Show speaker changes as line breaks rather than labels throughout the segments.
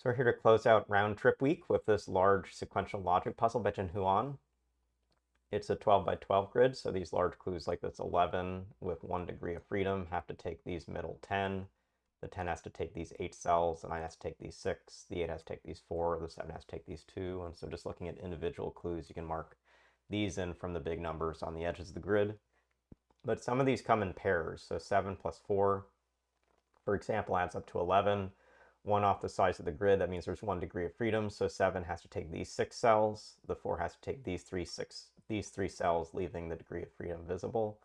So we're here to close out round trip week with this large sequential logic puzzle by JinHoo Ahn. It's a 12 by 12 grid, so these large clues like this 11 with 1 degree of freedom have to take these middle 10. The 10 has to take these 8 cells, the 9 has to take these 6, the 8 has to take these 4, the 7 has to take these 2. And so just looking at individual clues, you can mark these in from the big numbers on the edges of the grid. But some of these come in pairs, so 7 plus 4, for example, adds up to 11. 1 off the size of the grid, that means there's 1 degree of freedom, so 7 has to take these 6 cells. The 4 has to take these three cells, leaving the degree of freedom visible.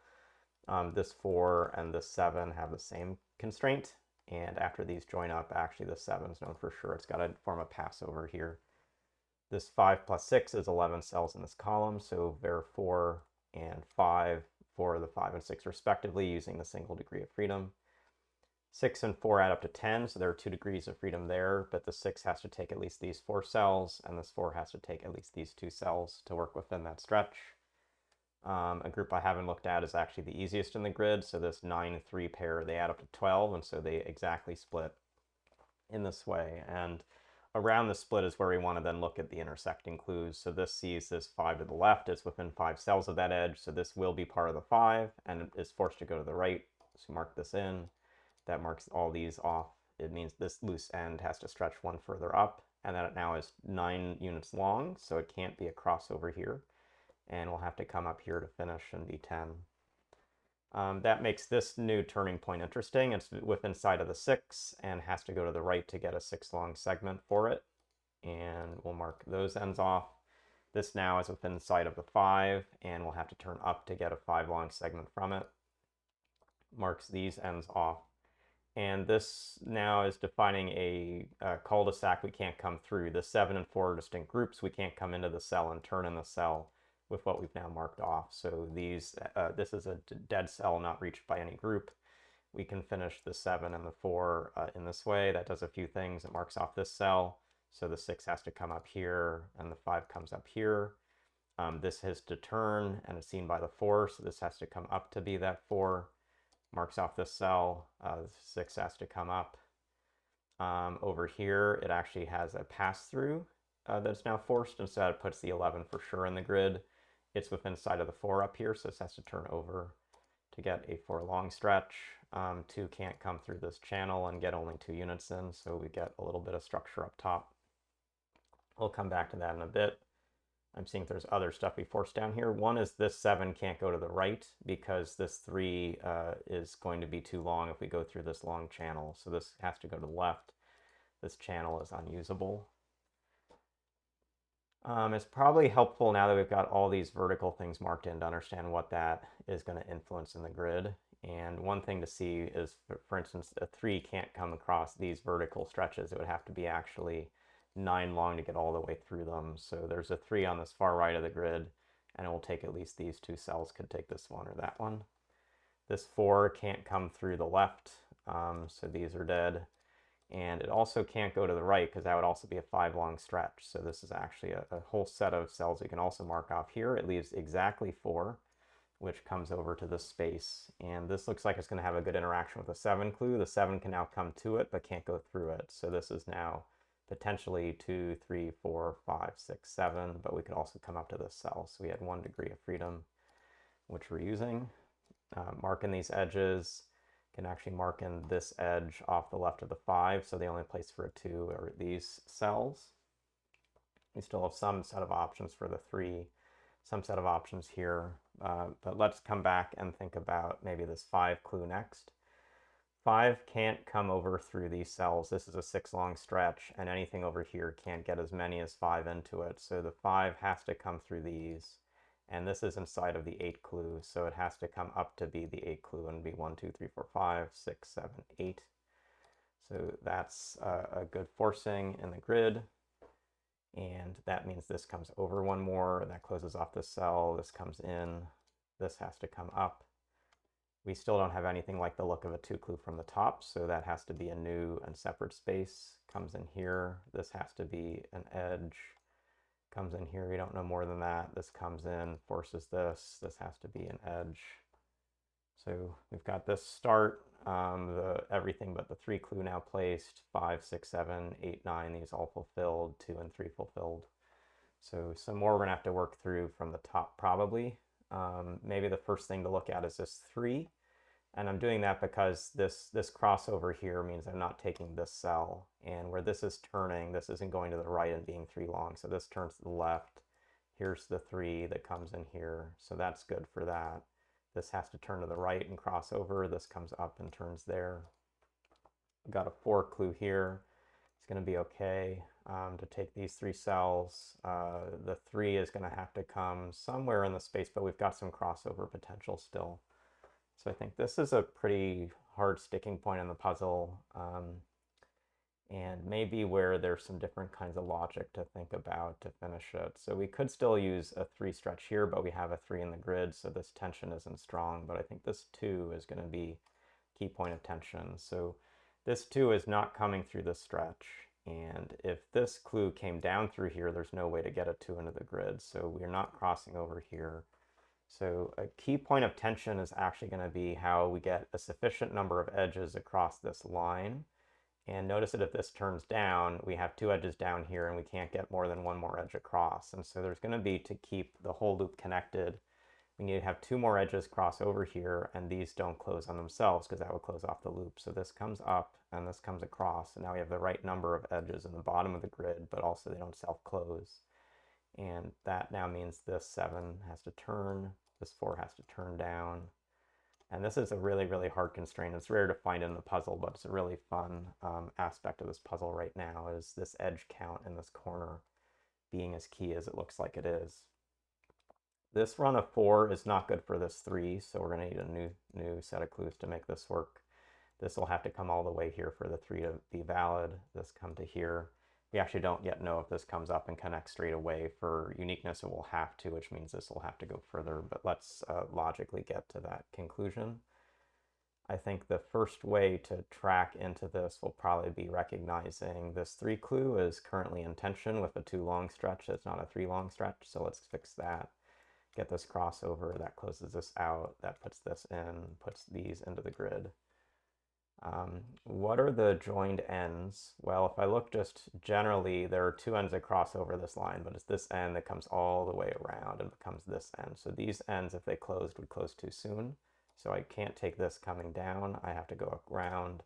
This 4 and this 7 have the same constraint, and after these join up, actually the 7 is known for sure. It's got to form a passover here. This 5 plus 6 is 11 cells in this column, so var 4 and 5 for the 5 and 6 respectively, using the single degree of freedom. 6 and 4 add up to 10, so there are 2 degrees of freedom there, but the 6 has to take at least these 4 cells, and this 4 has to take at least these 2 cells to work within that stretch. A group I haven't looked at is actually the easiest in the grid, so this 9-3 pair, they add up to 12, and so they exactly split in this way. And around the split is where we want to then look at the intersecting clues. So this sees this 5 to the left, it's within 5 cells of that edge, so this will be part of the 5, and is forced to go to the right, so mark this in. That marks all these off. It means this loose end has to stretch 1 further up, and that it now is 9 units long, so it can't be a crossover here. And we'll have to come up here to finish and be 10. That makes this new turning point interesting. It's within side of the 6 and has to go to the right to get a 6 long segment for it. And we'll mark those ends off. This now is within side of the 5, and we'll have to turn up to get a 5 long segment from it. Marks these ends off. And this now is defining a cul-de-sac we can't come through. The 7 and 4 are distinct groups. We can't come into the cell and turn in the cell with what we've now marked off. So these, this is a dead cell not reached by any group. We can finish the 7 and the 4 in this way. That does a few things. It marks off this cell. So the 6 has to come up here, and the 5 comes up here. This has to turn, and it's seen by the 4, so this has to come up to be that 4. Marks off this cell. 6 has to come up. Over here, it actually has a pass-through that's now forced, and so that puts the 11 for sure in the grid. It's within side of the 4 up here, so this has to turn over to get a 4 long stretch. 2 can't come through this channel and get only 2 units in, so we get a little bit of structure up top. We'll come back to that in a bit. I'm seeing if there's other stuff we forced down here. One is this 7 can't go to the right because this 3 is going to be too long if we go through this long channel. So this has to go to the left. This channel is unusable. It's probably helpful now that we've got all these vertical things marked in to understand what that is going to influence in the grid. And one thing to see is, for instance, a 3 can't come across these vertical stretches. It would have to be actually 9 long to get all the way through them. So there's a 3 on this far right of the grid, and it will take at least these 2 cells, could take this one or that one. This 4 can't come through the left, so these are dead. And it also can't go to the right because that would also be a 5 long stretch. So this is actually a whole set of cells we can also mark off here. It leaves exactly 4, which comes over to this space. And this looks like it's going to have a good interaction with the 7 clue. The 7 can now come to it, but can't go through it. So this is now potentially 2, 3, 4, 5, 6, 7, but we could also come up to this cell. So we had 1 degree of freedom, which we're using. Marking these edges, can actually mark in this edge off the left of the 5, so the only place for a 2 are these cells. We still have some set of options for the 3, some set of options here, but let's come back and think about maybe this 5 clue next. 5 can't come over through these cells. This is a 6 long stretch, and anything over here can't get as many as 5 into it. So the 5 has to come through these, and this is inside of the 8 clue, so it has to come up to be the 8 clue and be 1, 2, 3, 4, 5, 6, 7, 8. So that's a good forcing in the grid, and that means this comes over 1 more, that closes off this cell, this comes in, this has to come up. We still don't have anything like the look of a 2 clue from the top, so that has to be a new and separate space. Comes in here. This has to be an edge. Comes in here. We don't know more than that. This comes in, forces this. This has to be an edge. So we've got this start, everything but the 3 clue now placed, 5, 6, 7, 8, 9, these all fulfilled, 2 and 3 fulfilled. So some more we're gonna have to work through from the top probably. Maybe the first thing to look at is this 3. And I'm doing that because this crossover here means I'm not taking this cell. And where this is turning, this isn't going to the right and being 3 long. So this turns to the left. Here's the 3 that comes in here. So that's good for that. This has to turn to the right and cross over. This comes up and turns there. I've got a 4 clue here. It's going to be okay to take these 3 cells. The 3 is going to have to come somewhere in the space, but we've got some crossover potential still. So I think this is a pretty hard sticking point in the puzzle, and maybe where there's some different kinds of logic to think about to finish it. So we could still use a 3 stretch here, but we have a 3 in the grid, so this tension isn't strong. But I think this 2 is going to be key point of tension. So this 2 is not coming through this stretch. And if this clue came down through here, there's no way to get a 2 into the grid. So we're not crossing over here. So a key point of tension is actually going to be how we get a sufficient number of edges across this line. And notice that if this turns down, we have 2 edges down here and we can't get more than 1 more edge across. And so there's going to be, to keep the whole loop connected, we need to have 2 more edges cross over here, and these don't close on themselves because that would close off the loop. So this comes up and this comes across, and now we have the right number of edges in the bottom of the grid, but also they don't self-close. And that now means this 7 has to turn, this 4 has to turn down. And this is a really, really hard constraint. It's rare to find in the puzzle, but it's a really fun aspect of this puzzle right now, is this edge count in this corner being as key as it looks like it is. This run of 4 is not good for this 3, so we're going to need a new set of clues to make this work. This will have to come all the way here for the 3 to be valid. This come to here. We actually don't yet know if this comes up and connects straight away. For uniqueness, it will have to, which means this will have to go further, but let's logically get to that conclusion. I think the first way to track into this will probably be recognizing this 3 clue is currently in tension with a 2 long stretch. It's not a 3 long stretch, so let's fix that. Get this crossover, that closes this out, that puts this in, puts these into the grid. What are the joined ends? Well, if I look just generally, there are 2 ends that cross over this line, but it's this end that comes all the way around and becomes this end. So these ends, if they closed, would close too soon. So I can't take this coming down. I have to go around.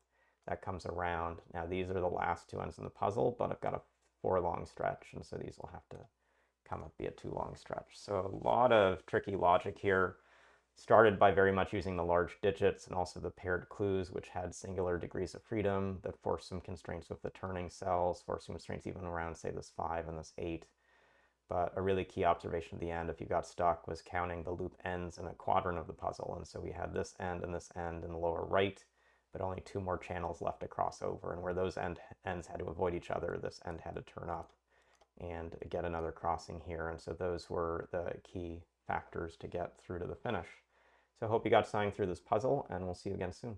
That comes around. Now these are the last 2 ends in the puzzle, but I've got a 4 long stretch, and so these will have to come up be a 2 long stretch. So a lot of tricky logic here. Started by very much using the large digits and also the paired clues, which had singular degrees of freedom that forced some constraints with the turning cells, forced some constraints even around, say, this 5 and this 8. But a really key observation at the end, if you got stuck, was counting the loop ends in a quadrant of the puzzle. And so we had this end and this end in the lower right, but only 2 more channels left to cross over. And where those ends had to avoid each other, this end had to turn up and get another crossing here. And so those were the key factors to get through to the finish. So I hope you got something through this puzzle, and we'll see you again soon.